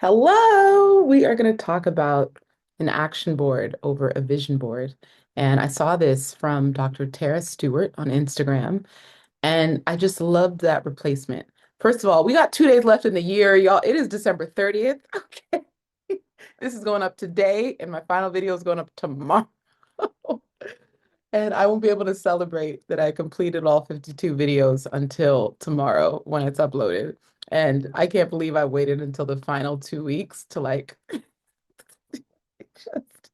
Hello, we are going to talk about an action board over a vision board. And I saw this from Dr. Tara Stewart on Instagram, and I just loved that replacement. First of all, we got 2 days left in the year, y'all. It is December 30th. Okay. This is going up today, and my final video is going up tomorrow. And I won't be able to celebrate that I completed all 52 videos until tomorrow when it's uploaded. And I can't believe I waited until the final 2 weeks to just,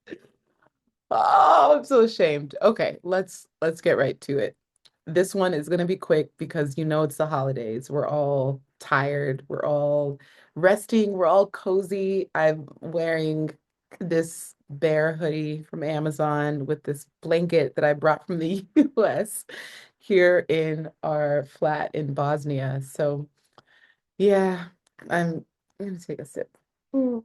oh, I'm so ashamed. Okay, let's get right to it. This one is gonna be quick because you know it's the holidays. We're all tired, we're all resting, we're all cozy. I'm wearing this bear hoodie from Amazon with this blanket that I brought from the US here in our flat in Bosnia. So yeah, I'm gonna take a sip. Mm.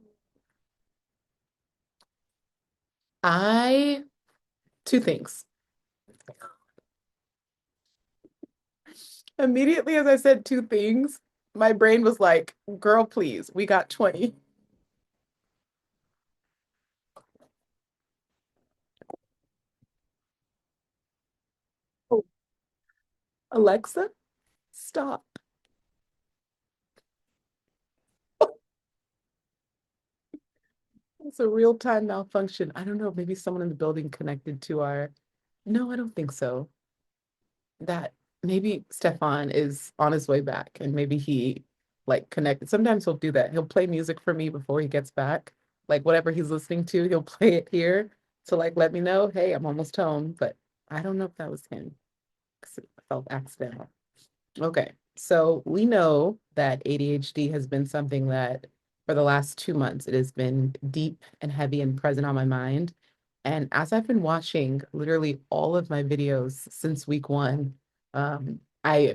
I Two things. Immediately as I said two things, my brain was like, girl, please, we got 20. Oh, Alexa, stop. It's a real-time malfunction. I don't know, maybe someone in the building connected to our. No, I don't think so. That maybe Stefan is on his way back and maybe he like connected. Sometimes he'll do that. He'll play music for me before he gets back. Like whatever he's listening to, he'll play it here to like let me know, hey, I'm almost home. But I don't know if that was him. 'Cause it felt accidental. Okay, so we know that ADHD has been something that for the last 2 months, it has been deep and heavy and present on my mind. And as I've been watching literally all of my videos since week one, I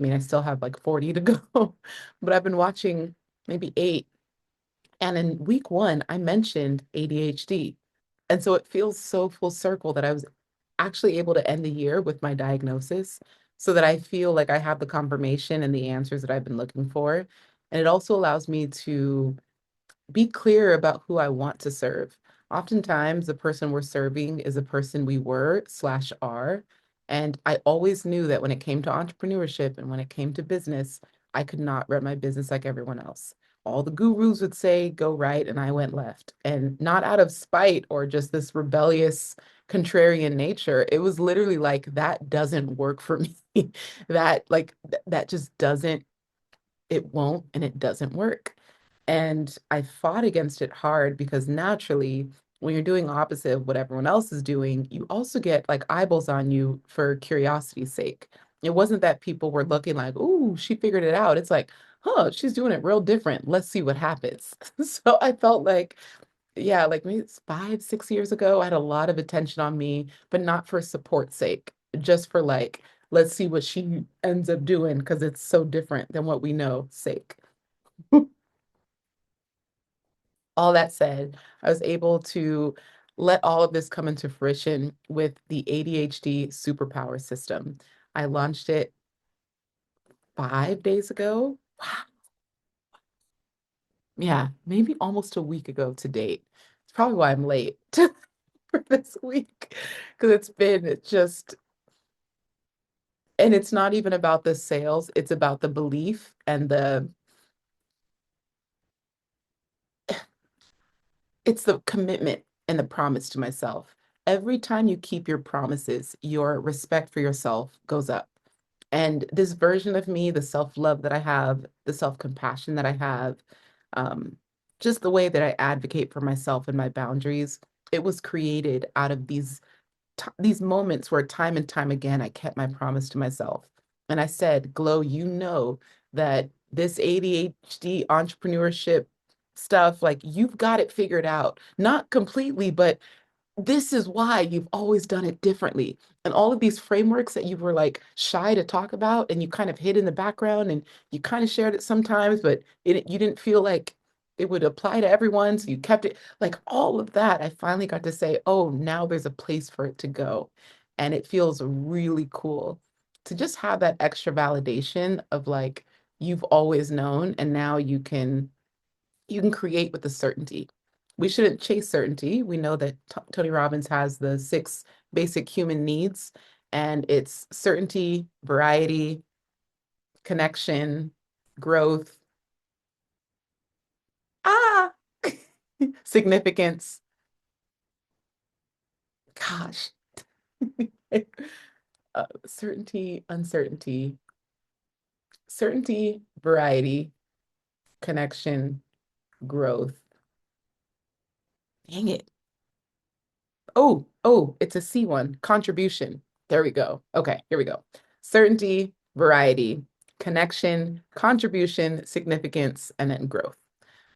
mean, I still have like 40 to go, but I've been watching maybe eight. And in week one, I mentioned ADHD. And so it feels so full circle that I was actually able to end the year with my diagnosis so that I feel like I have the confirmation and the answers that I've been looking for. And it also allows me to be clear about who I want to serve. Oftentimes, the person we're serving is a person we were slash are. And I always knew that when it came to entrepreneurship and when it came to business, I could not run my business like everyone else. All the gurus would say go right, and I went left. And not out of spite or just this rebellious, contrarian nature. It was literally like, that doesn't work for me. That just doesn't, it won't, and it doesn't work. And I fought against it hard because naturally, when you're doing opposite of what everyone else is doing, you also get like eyeballs on you for curiosity's sake. It wasn't that people were looking like, "Ooh, she figured it out." It's like, "Huh, she's doing it real different. Let's see what happens." So I felt like, yeah, like maybe it's 5, 6 years ago, I had a lot of attention on me, but not for support's sake, just for like, let's see what she ends up doing because it's so different than what we know sake. All that said, I was able to let all of this come into fruition with the ADHD superpower system. I launched it 5 days ago. Wow. Yeah, maybe almost a week ago to date. It's probably why I'm late for this week because it's been just, and it's not even about the sales, it's about the belief and it's the commitment and the promise to myself. Every time you keep your promises, your respect for yourself goes up. And this version of me, the self-love that I have, the self-compassion that I have, um, just the way that I advocate for myself and my boundaries, it was created out of these moments where time and time again I kept my promise to myself. And I said, Glow, you know that this ADHD entrepreneurship stuff, like you've got it figured out. Not completely, but this is why you've always done it differently. And all of these frameworks that you were like shy to talk about and you kind of hid in the background and you kind of shared it sometimes, but you didn't feel like it would apply to everyone. So you kept it like all of that. I finally got to say, oh, now there's a place for it to go. And it feels really cool to just have that extra validation of like, you've always known, and now you can You can create with the certainty. We shouldn't chase certainty. We know that Tony Robbins has the six basic human needs, and it's certainty, variety, connection, growth, ah, significance. Gosh, certainty, uncertainty, certainty, variety, connection, growth. Dang it. Oh, it's a C one, contribution. There we go. Okay, here we go. Certainty, variety, connection, contribution, significance, and then growth.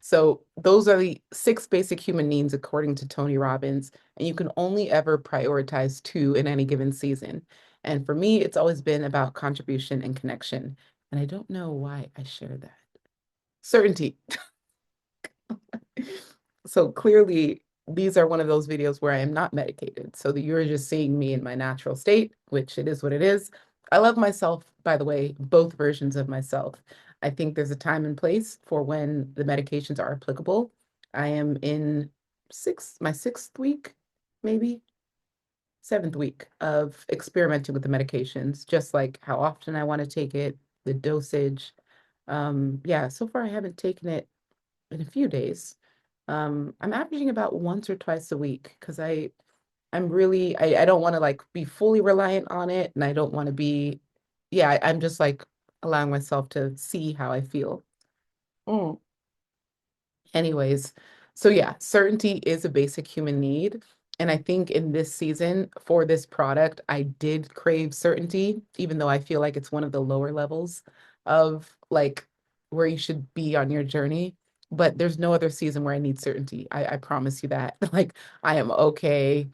So those are the six basic human needs according to Tony Robbins, and you can only ever prioritize two in any given season. And for me, it's always been about contribution and connection. And I don't know why I share that. Certainty. So clearly, these are one of those videos where I am not medicated. So that you're just seeing me in my natural state, which it is what it is. I love myself, by the way, both versions of myself. I think there's a time and place for when the medications are applicable. I am in my sixth week, maybe seventh week of experimenting with the medications, just like how often I want to take it, the dosage. Yeah, so far I haven't taken it in a few days. I'm averaging about once or twice a week because I'm really I don't want to like be fully reliant on it, and I don't want to be, yeah, I'm just like allowing myself to see how I feel. Mm. Anyways, so yeah, certainty is a basic human need. And I think in this season for this product, I did crave certainty, even though I feel like it's one of the lower levels of like where you should be on your journey. But there's no other season where I need certainty. I promise you that. Like I am okay,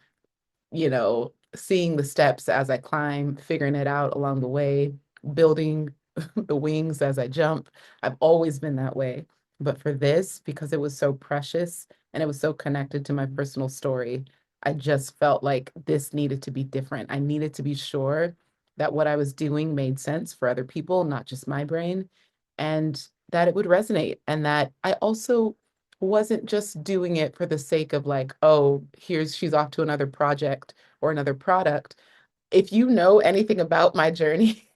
seeing the steps as I climb, figuring it out along the way, building the wings as I jump. I've always been that way. But for this, because it was so precious and it was so connected to my personal story, I just felt like this needed to be different. I needed to be sure that what I was doing made sense for other people, not just my brain, and that it would resonate. And that I also wasn't just doing it for the sake of like, oh, she's off to another project or another product. If you know anything about my journey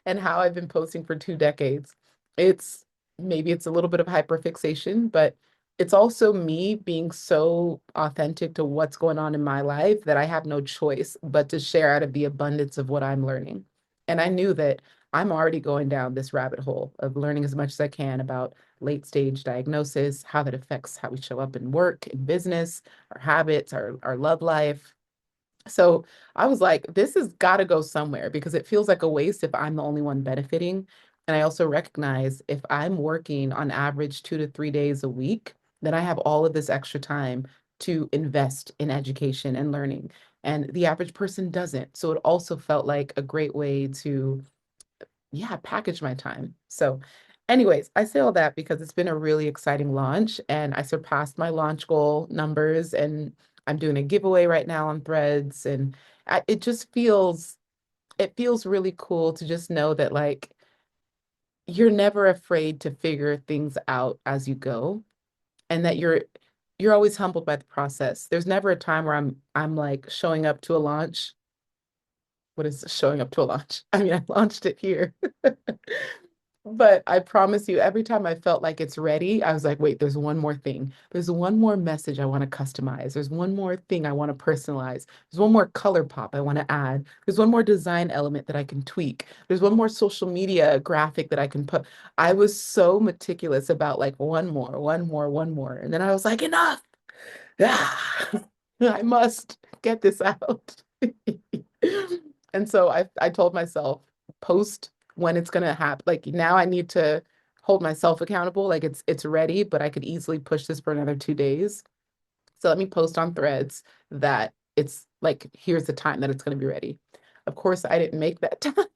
and how I've been posting for 2 decades, it's maybe it's a little bit of hyperfixation, but it's also me being so authentic to what's going on in my life that I have no choice but to share out of the abundance of what I'm learning. And I knew that I'm already going down this rabbit hole of learning as much as I can about late stage diagnosis, how that affects how we show up in work, in business, our habits, our love life. So I was like, this has got to go somewhere because it feels like a waste if I'm the only one benefiting. And I also recognize if I'm working on average 2 to 3 days a week, then I have all of this extra time to invest in education and learning. And the average person doesn't. So it also felt like a great way to, yeah, package my time. So, anyways, I say all that because it's been a really exciting launch and I surpassed my launch goal numbers, and I'm doing a giveaway right now on Threads, and it feels really cool to just know that like you're never afraid to figure things out as you go, and that you're always humbled by the process. There's never a time where I'm like showing up to a launch. What is showing up to a launch? I mean, I launched it here. But I promise you, every time I felt like it's ready, I was like, wait, there's one more thing. There's one more message I want to customize. There's one more thing I want to personalize. There's one more color pop I want to add. There's one more design element that I can tweak. There's one more social media graphic that I can put. I was so meticulous about like one more, one more, one more. And then I was like, enough. Ah, I must get this out. And so I told myself, post when it's gonna happen. Like now I need to hold myself accountable. Like it's ready, but I could easily push this for another 2 days. So let me post on Threads that it's like, here's the time that it's gonna be ready. Of course, I didn't make that time,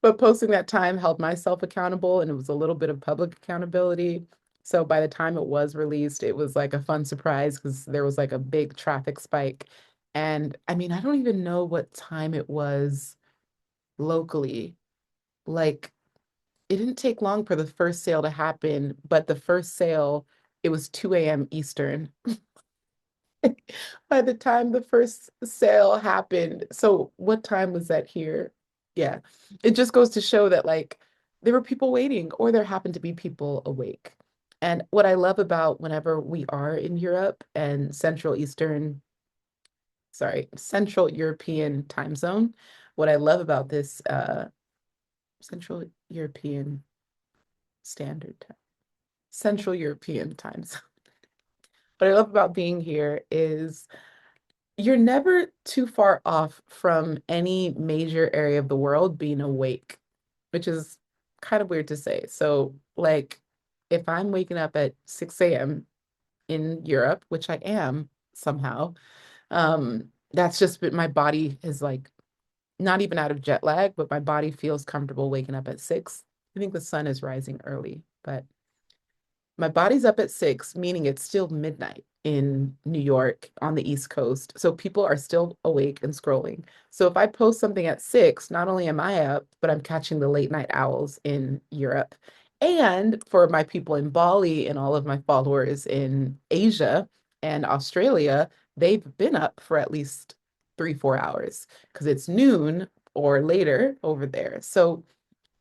but posting that time held myself accountable, and it was a little bit of public accountability. So by the time it was released, it was like a fun surprise because there was like a big traffic spike. And I mean, I don't even know what time it was locally. Like it didn't take long for the first sale to happen, but the first sale, it was 2 a.m. Eastern. By the time the first sale happened. So what time was that here? Yeah. It just goes to show that like there were people waiting or there happened to be people awake. And what I love about whenever we are in Europe and Central European time zone, what I love about this Central European Standard Time, Central European time zone. What I love about being here is you're never too far off from any major area of the world being awake, which is kind of weird to say. So, like, if I'm waking up at 6 a.m. in Europe, which I am somehow, that's just my body is like not even out of jet lag, but my body feels comfortable waking up at 6. I think the sun is rising early, but my body's up at 6, meaning it's still midnight in New York on the East Coast. So people are still awake and scrolling. So if I post something at 6, not only am I up, but I'm catching the late night owls in Europe. And for my people in Bali and all of my followers in Asia and Australia, they've been up for at least 3, 4 hours because it's noon or later over there. So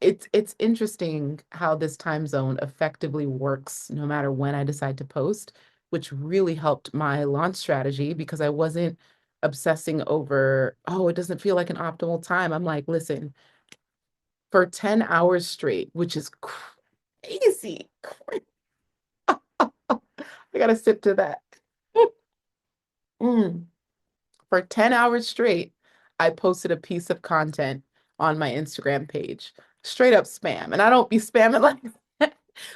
it's interesting how this time zone effectively works no matter when I decide to post, which really helped my launch strategy because I wasn't obsessing over, oh, it doesn't feel like an optimal time. I'm like, listen, for 10 hours straight, which is crazy. I gotta sip to that. Mm. For 10 hours straight, I posted a piece of content on my Instagram page, straight up spam. And I don't be spamming like that.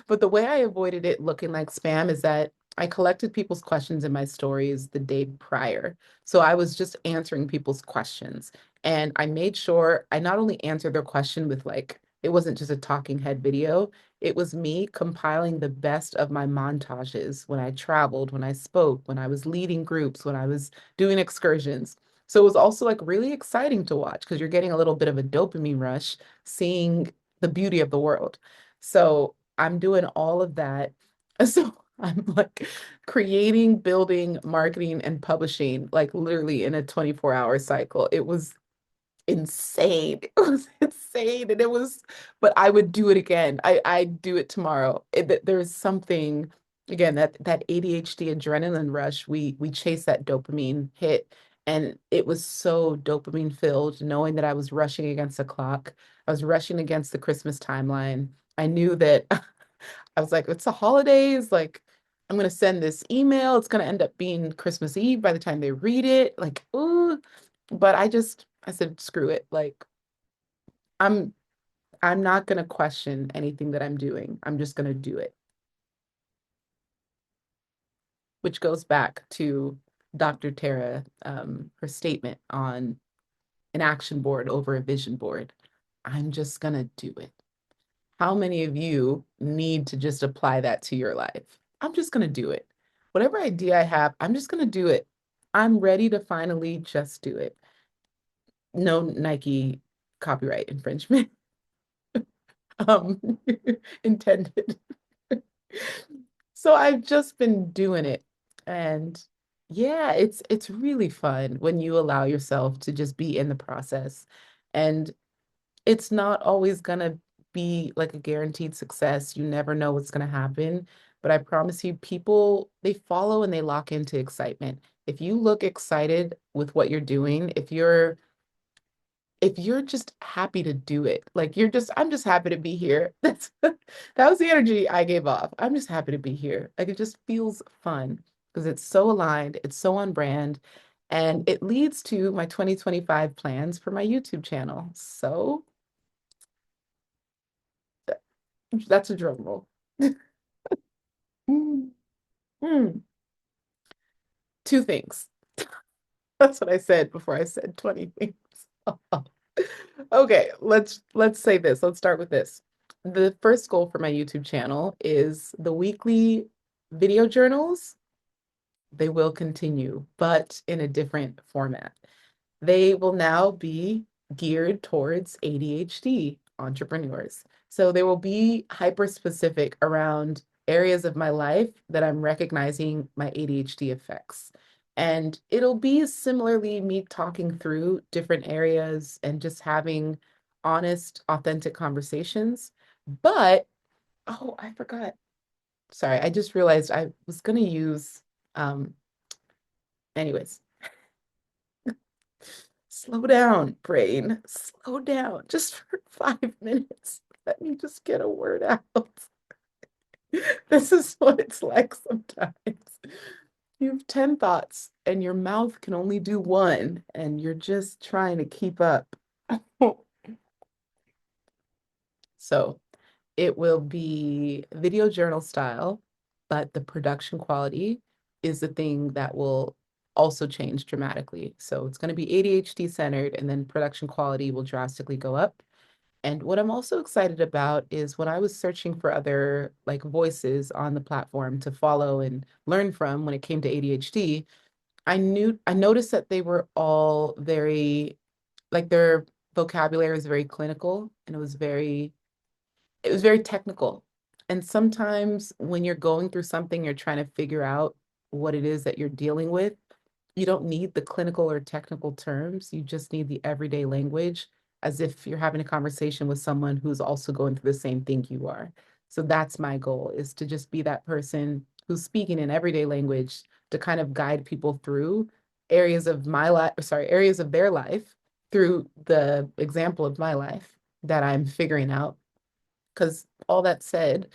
But the way I avoided it looking like spam is that I collected people's questions in my stories the day prior. So I was just answering people's questions. And I made sure I not only answered their question with like, it wasn't just a talking head video, it was me compiling the best of my montages when I traveled, when I spoke, when I was leading groups, when I was doing excursions. So it was also like really exciting to watch because you're getting a little bit of a dopamine rush seeing the beauty of the world. So I'm doing all of that. So I'm like creating, building, marketing, and publishing like literally in a 24-hour cycle. It was insane. It was insane. And it was, but I would do it again. I do it tomorrow. There's something again that ADHD adrenaline rush. We chase that dopamine hit. And it was so dopamine filled, knowing that I was rushing against the clock. I was rushing against the Christmas timeline. I knew that I was like, it's the holidays. Like, I'm gonna send this email. It's gonna end up being Christmas Eve by the time they read it. Like, ooh. But I said, screw it. Like, I'm I'm not gonna question anything that I'm doing. I'm just gonna do it. Which goes back to Dr. Tara, her statement on an action board over a vision board. I'm just gonna do it. How many of you need to just apply that to your life? I'm just gonna do it. Whatever idea I have, I'm just gonna do it. I'm ready to finally just do it. No Nike copyright infringement um intended. So I've just been doing it. And yeah, it's really fun when you allow yourself to just be in the process. And it's not always gonna be like a guaranteed success. You never know what's gonna happen. But I promise you, people, they follow and they lock into excitement. If you look excited with what you're doing, if you're just happy to do it, like I'm just happy to be here. That was the energy I gave off. I'm just happy to be here. Like it just feels fun because it's so aligned, it's so on brand, and it leads to my 2025 plans for my YouTube channel. So that's a drum roll. Mm, mm. Two things. That's what I said before I said 20 things. Okay, let's say this. Let's start with this. The first goal for my YouTube channel is the weekly video journals. They will continue, but in a different format. They will now be geared towards ADHD. entrepreneurs. So they will be hyper specific around areas of my life that I'm recognizing my ADHD effects. And it'll be similarly me talking through different areas and just having honest, authentic conversations. But, oh, I forgot. Sorry, I just realized I was going to use, um, anyways, slow down, brain, slow down just for 5 minutes. Let me just get a word out. This is what it's like sometimes. You have 10 thoughts and your mouth can only do one, and you're just trying to keep up. So it will be video journal style, but the production quality is the thing that will also change dramatically. So it's going to be ADHD centered, and then production quality will drastically go up. And what I'm also excited about is when I was searching for other like voices on the platform to follow and learn from when it came to ADHD, I noticed that they were all very like their vocabulary was very clinical, and it was very technical. And sometimes when you're going through something, you're trying to figure out what it is that you're dealing with. You don't need the clinical or technical terms. You just need the everyday language, as if you're having a conversation with someone who's also going through the same thing you are. So that's my goal, is to just be that person who's speaking in everyday language to kind of guide people through areas of my life, sorry, areas of their life through the example of my life that I'm figuring out. Because all that said,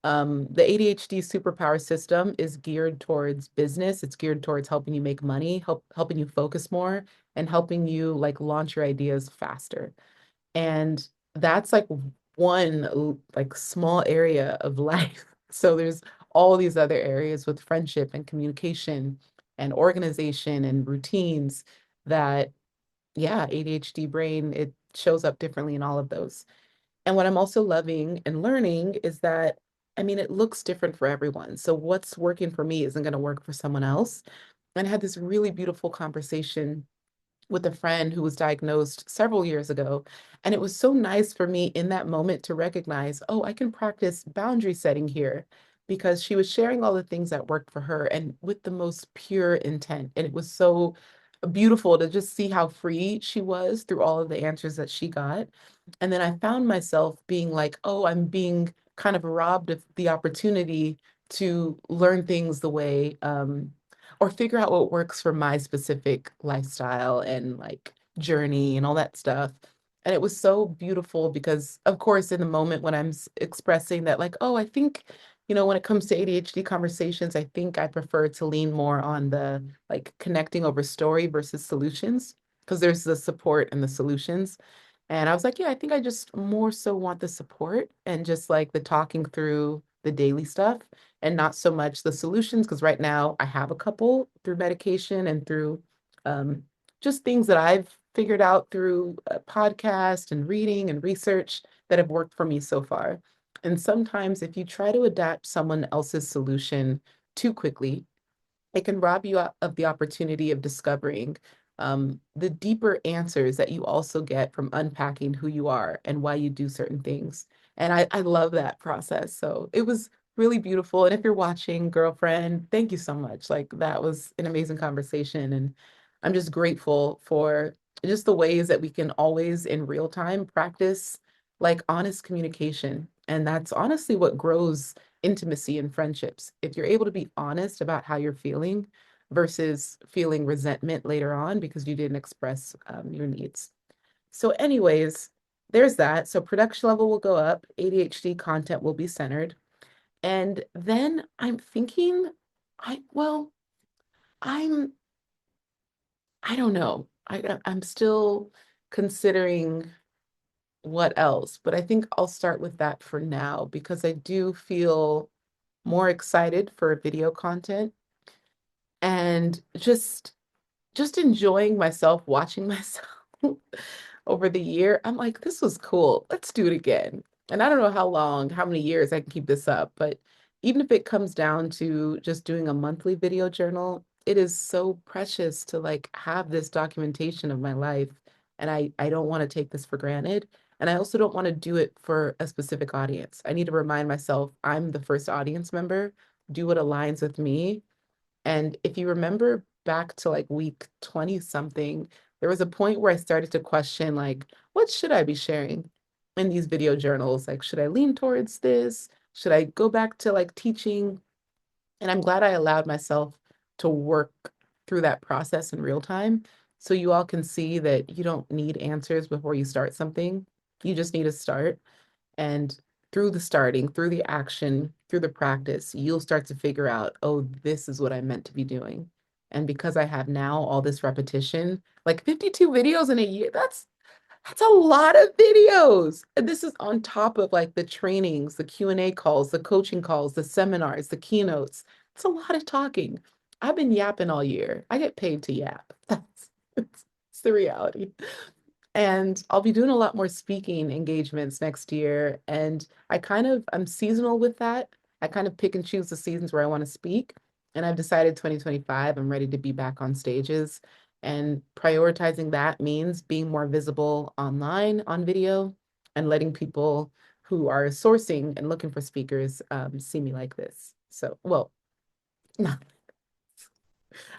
the ADHD superpower system is geared towards business. It's geared towards helping you make money, helping you focus more, and helping you like launch your ideas faster. And that's like one like small area of life. So there's all these other areas with friendship and communication and organization and routines that, yeah, ADHD brain, it shows up differently in all of those. And what I'm also loving and learning is that, I mean, it looks different for everyone. So what's working for me isn't going to work for someone else. And I had this really beautiful conversation with a friend who was diagnosed several years ago. And it was so nice for me in that moment to recognize, oh, I can practice boundary setting here, because she was sharing all the things that worked for her and with the most pure intent. And it was so beautiful to just see how free she was through all of the answers that she got. And then I found myself being like, oh, I'm being kind of robbed of the opportunity to learn things the way, or figure out what works for my specific lifestyle and like journey and all that stuff. And it was so beautiful because, of course, in the moment when I'm expressing that, like, oh, I think, when it comes to ADHD conversations, I think I prefer to lean more on the like connecting over story versus solutions, because there's the support and the solutions. And I was like, yeah, I think I just more so want the support and just like the talking through the daily stuff, and not so much the solutions. Because right now I have a couple through medication and through um, just things that I've figured out through a podcast and reading and research that have worked for me so far. And sometimes if you try to adapt someone else's solution too quickly, it can rob you of the opportunity of discovering the deeper answers that you also get from unpacking who you are and why you do certain things. And I love that process. So it was really beautiful. And if you're watching, girlfriend, thank you so much. Like that was an amazing conversation. And I'm just grateful for just the ways that we can always in real time practice like honest communication. And that's honestly what grows intimacy and friendships. If you're able to be honest about how you're feeling versus feeling resentment later on because you didn't express your needs. So, anyways, there's that. So, production level will go up, ADHD content will be centered. And then I'm thinking, well, I'm, I don't know. I'm still considering what else, but I think I'll start with that for now because I do feel more excited for video content and just enjoying myself watching myself over the year. I'm like, this was cool. Let's do it again. And I don't know how many years I can keep this up, but even if it comes down to just doing a monthly video journal, it is so precious to like have this documentation of my life. And I don't want to take this for granted. And I also don't want to do it for a specific audience. I need to remind myself I'm the first audience member, do what aligns with me. And if you remember back to like week 20 something, there was a point where I started to question, like, what should I be sharing in these video journals? Like, should I lean towards this? Should I go back to like teaching? And I'm glad I allowed myself to work through that process in real time. So you all can see that you don't need answers before you start something. You just need to start. And through the starting, through the action, through the practice, you'll start to figure out, oh, this is what I meant to be doing. And because I have now all this repetition, like 52 videos in a year, that's a lot of videos. And this is on top of like the trainings, the Q&A calls, the coaching calls, the seminars, the keynotes. It's a lot of talking. I've been yapping all year. I get paid to yap. It's the reality. And I'll be doing a lot more speaking engagements next year. And I'm seasonal with that. I kind of pick and choose the seasons where I want to speak. And I've decided 2025, I'm ready to be back on stages. And prioritizing that means being more visible online on video and letting people who are sourcing and looking for speakers see me like this. So, well, not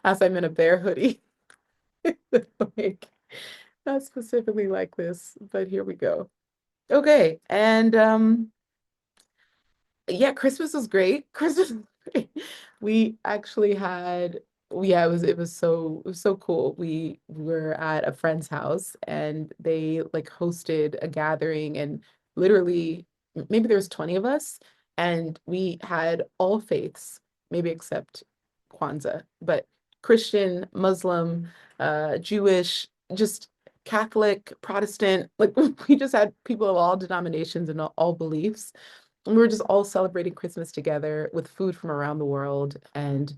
as I'm in a bear hoodie, like not specifically like this, but here we go. Okay, and yeah, Christmas was great. Christmas was great. We actually had yeah, it was so cool. We were at a friend's house and they like hosted a gathering and literally maybe there was 20 of us and we had all faiths, maybe except Kwanzaa, but Christian, Muslim, Jewish, just Catholic, Protestant, like we just had people of all denominations and all beliefs. And we were just all celebrating Christmas together with food from around the world. And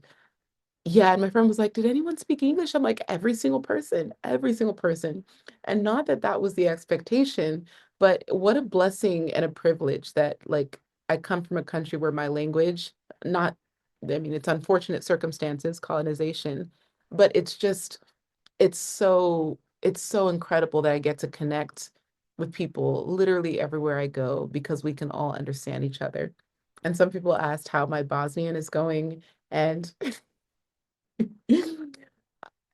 yeah, and my friend was like, "Did anyone speak English?" I'm like, "Every single person, every single person." And not that that was the expectation, but what a blessing and a privilege that, like, I come from a country where my language, not, I mean, it's unfortunate circumstances, colonization, but it's so incredible that I get to connect with people literally everywhere I go because we can all understand each other. And some people asked how my Bosnian is going, and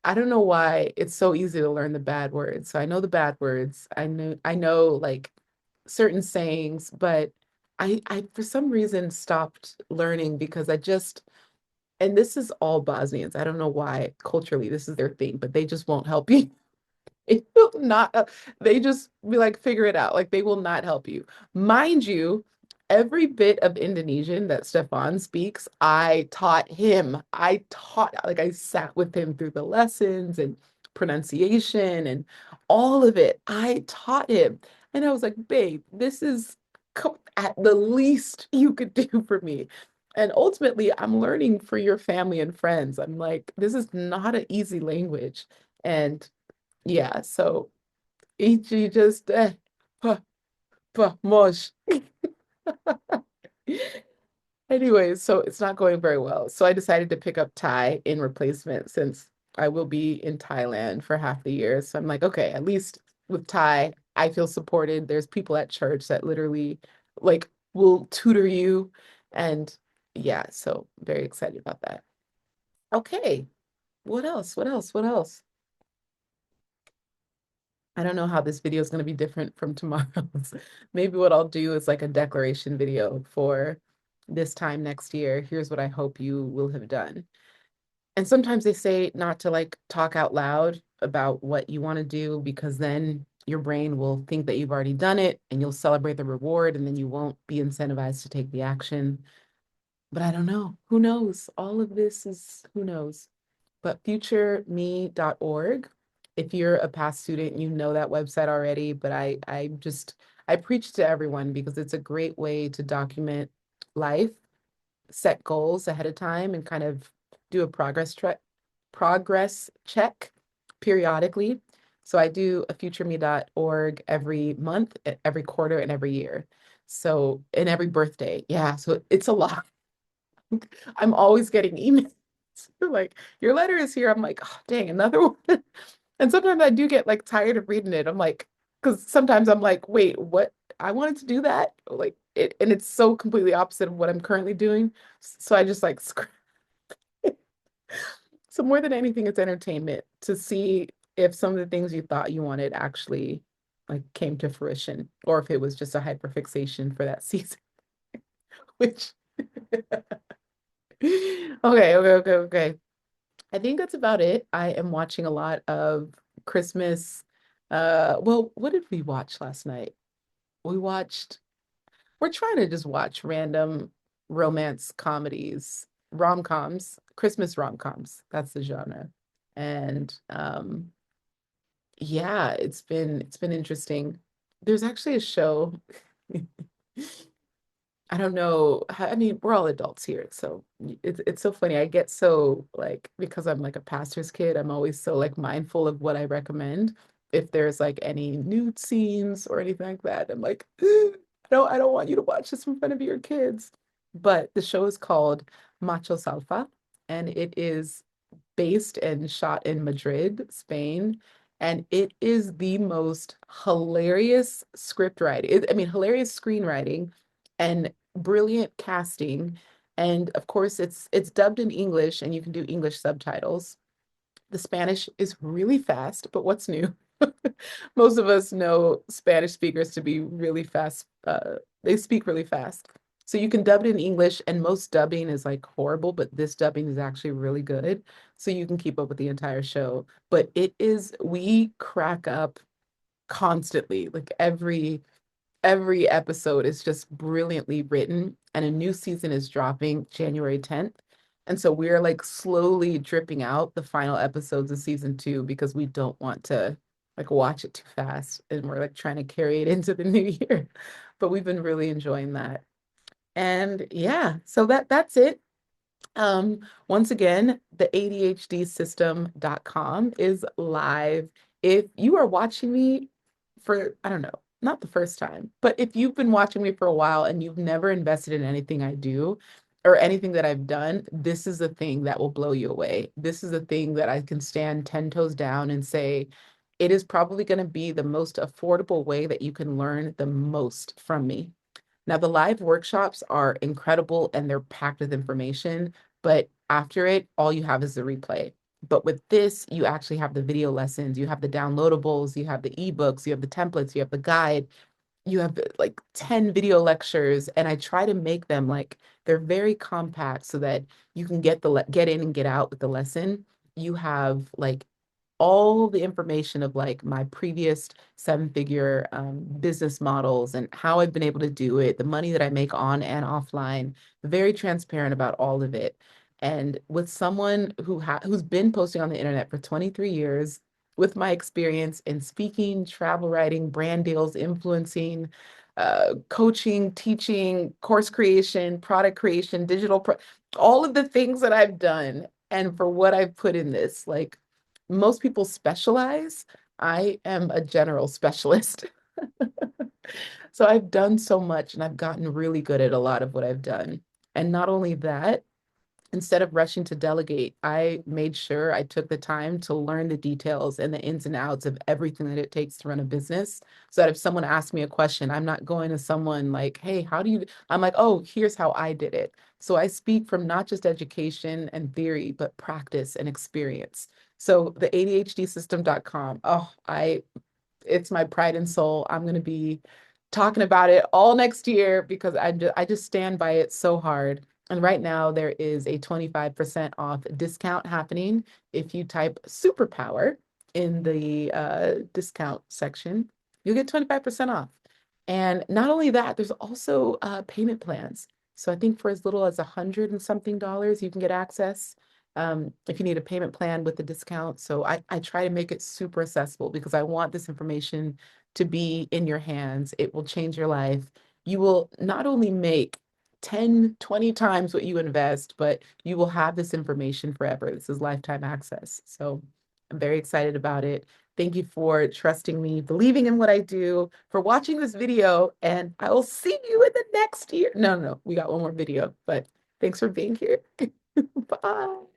I don't know why it's so easy to learn the bad words. So I know the bad words. I know like certain sayings, but I for some reason stopped learning because I just and this is all Bosnians. I don't know why culturally this is their thing, but they just won't help you. It will not, they just be like, figure it out. Like they will not help you. Mind you, every bit of Indonesian that Stefan speaks, I taught him. Like I sat with him through the lessons and pronunciation and all of it. I taught him. And I was like, babe, this is at the least you could do for me. And ultimately, I'm learning for your family and friends. I'm like, this is not an easy language. And yeah, so he just puh, mosh. Anyways, so it's not going very well. So I decided to pick up Thai in replacement since I will be in Thailand for half the year. So I'm like, okay, at least with Thai, I feel supported. There's people at church that literally like will tutor you. And yeah, so very excited about that. Okay, what else? What else? What else? I don't know how this video is going to be different from tomorrow's. Maybe what I'll do is like a declaration video for this time next year. Here's what I hope you will have done. And sometimes they say not to like talk out loud about what you want to do because then your brain will think that you've already done it and you'll celebrate the reward and then you won't be incentivized to take the action. But I don't know. Who knows? All of this is who knows. But futureme.org, if you're a past student, you know that website already, but I preach to everyone because it's a great way to document life, set goals ahead of time, and kind of do a progress check periodically. So I do a futureme.org every month, every quarter, and every year. So, and every birthday. Yeah, so it's a lot. I'm always getting emails like, your letter is here. I'm like, oh, dang, another one. And sometimes I do get like tired of reading it. I'm like, Because sometimes I'm like, wait, what? I wanted to do that? Like it, and it's so completely opposite of what I'm currently doing. So I just like so more than anything, it's entertainment to see if some of the things you thought you wanted actually like came to fruition, or if it was just a hyperfixation for that season, which okay. I think that's about it. I am watching a lot of Christmas. Well, what did we watch last night? We watched, we're trying to just watch random romance comedies, rom-coms, Christmas rom-coms. That's the genre. And yeah, it's been interesting. There's actually a show. I don't know. I mean, we're all adults here, so it's so funny. I get so like because I'm like a pastor's kid, I'm always so like mindful of what I recommend. If there's like any nude scenes or anything like that, I'm like, I don't want you to watch this in front of your kids. But the show is called Macho Salsa, and it is based and shot in Madrid, Spain. And it is the most hilarious script writing. I mean, hilarious screenwriting and brilliant casting. And of course, it's dubbed in English, and you can do English subtitles. The Spanish is really fast, but what's new? Most of us know Spanish speakers to be really fast. They speak really fast. So you can dub it in English, and most dubbing is like horrible, but this dubbing is actually really good. So you can keep up with the entire show. But we crack up constantly. Like every episode is just brilliantly written, and a new season is dropping January 10th. And so we're like slowly dripping out the final episodes of season 2 because we don't want to like watch it too fast, and we're like trying to carry it into the new year. But we've been really enjoying that. And yeah, so that's it. Once again, the ADHDsystem.com is live. If you are watching me for, I don't know, not the first time, but if you've been watching me for a while and you've never invested in anything I do or anything that I've done, this is the thing that will blow you away. This is the thing that I can stand 10 toes down and say, it is probably going to be the most affordable way that you can learn the most from me. Now, the live workshops are incredible and they're packed with information, but after it, all you have is the replay. But with this, you actually have the video lessons, you have the downloadables, you have the ebooks, you have the templates, you have the guide, you have like 10 video lectures, and I try to make them like they're very compact so that you can get in and get out with the lesson. You have like all the information of like my previous 7-figure business models and how I've been able to do it, the money that I make on and offline, very transparent about all of it. And with someone who's been posting on the internet for 23 years, with my experience in speaking, travel writing, brand deals, influencing, coaching, teaching, course creation, product creation, all of the things that I've done, and for what I've put in this, like most people specialize. I am a general specialist. So I've done so much and I've gotten really good at a lot of what I've done. And not only that, instead of rushing to delegate, I made sure I took the time to learn the details and the ins and outs of everything that it takes to run a business. So that if someone asks me a question, I'm not going to someone like, hey, how do you? I'm like, oh, here's how I did it. So I speak from not just education and theory, but practice and experience. So the ADHDsystem.com, oh, it's my pride and soul. I'm going to be talking about it all next year because I just stand by it so hard. And right now there is a 25% off discount happening. If you type superpower in the discount section, you'll get 25% off. And not only that, there's also payment plans. So I think for as little as 100 and something dollars, you can get access if you need a payment plan with the discount. So I try to make it super accessible because I want this information to be in your hands. It will change your life. You will not only make 10, 20 times what you invest, but you will have this information forever. This is lifetime access. So I'm very excited about it. Thank you for trusting me, believing in what I do, for watching this video, and I will see you in the next year. No, we got one more video, but thanks for being here. Bye.